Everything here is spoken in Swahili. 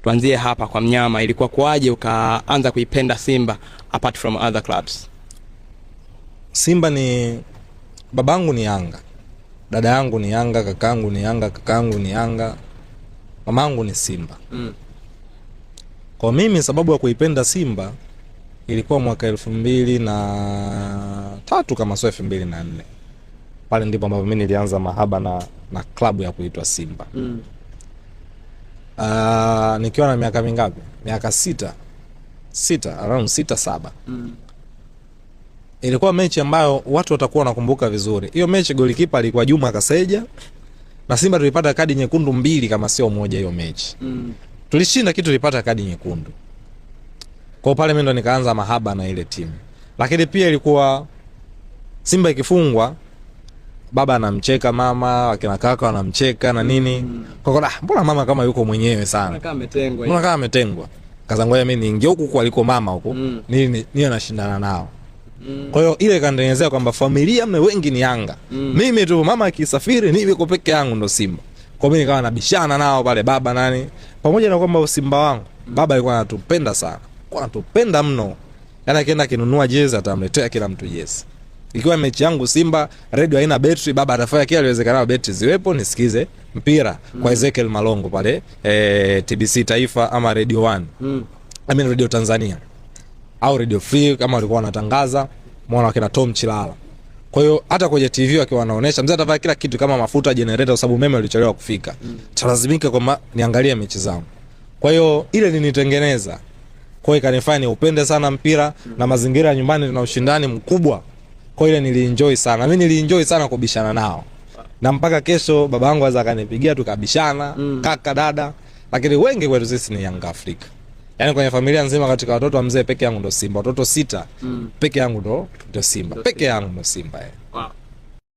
tuanzie hapa kwa mnyama, ilikuwa kwaje ukaanza kuipenda Simba apart from other clubs? Simba ni babangu ni Yanga, dada yangu ni Yanga, kakangu ni Yanga, kakangu ni Yanga, mamangu ni Simba. Kwa mimi sababu ya kuipenda Simba ilikuwa mwaka 2003 kama sio 2004. Pale ndipo ambapo mimi nilianza mahaba na klabu ya kuitwa Simba. Nikiwa na miaka mingapi? Miaka 6, around 6-7. Ilikuwa mechi ambayo watu watakuwa wanakumbuka vizuri. Hiyo mechi golikipa alikuwa Juma Kaseja na Simba tulipata kadi nyekundu 2 kama sio moja hiyo mechi. Tulishinda kitu, tulipata kadi nyekundu. Kwa pale mimi ndo nikaanza mahaba na ile timu. Lakini pia ilikuwa Simba ikifungwa baba anamcheka mama, akina kaka wanamcheka na nini. Kwa hiyo mbona mama kama yuko mwenyewe sana? Mbona kama ametengwa? Kaza ngoja mimi niingie huku kwa aliko mama huko. Nini anashindana nao. Kwa hiyo ile kanitengenezea kwamba familia mne wengi ni Yanga. Mimi tu mama akisafiri mimi niko peke yangu ndo Simba. Kwa mimi nikawa nabishana nao pale baba nani. Pamoja na kwamba Simba wangu, baba alikuwa anatupenda sana. Kwa anatupenda mno. Yaani akienda kinunua jezi atamletea kila mtu jezi. Ikiwa mechi yangu Simba, radio haina battery, baba atafanya kile aliwezekana battery ziwepo nisikize mpira kwa Ezekiel Malongo pale TBC Taifa ama Radio 1. I mean Radio Tanzania. Au Radio Free kama walikuwa wanatangaza, mwana wakina Tom Chilala. Kwa hiyo hata kwenye TV wakiwa wanaonesha mzee atafanya kila kitu kama mafuta generator kwa sababu umeme ulichelewa kufika. Talazimika kwamba niangalie mechi zangu. Kwa hiyo ile nilitengeneza. Kwa hiyo ikanifanya upende sana mpira na mazingira ya nyumbani tuna ushindani mkubwa. Kwa ile nilienjoy sana. Mimi nilienjoy sana kubishana nao. Na mpaka kesho babangu aza akanipigia tukabishana, kaka dada, lakini wengi kwetu sisi ni Yanga Afrika. Yaani kwenye familia nzima katika watoto wa mzee peke yangu ndo Simba, watoto 6 peke yangu ndo Simba. Peke yangu ndo Simba. Wow.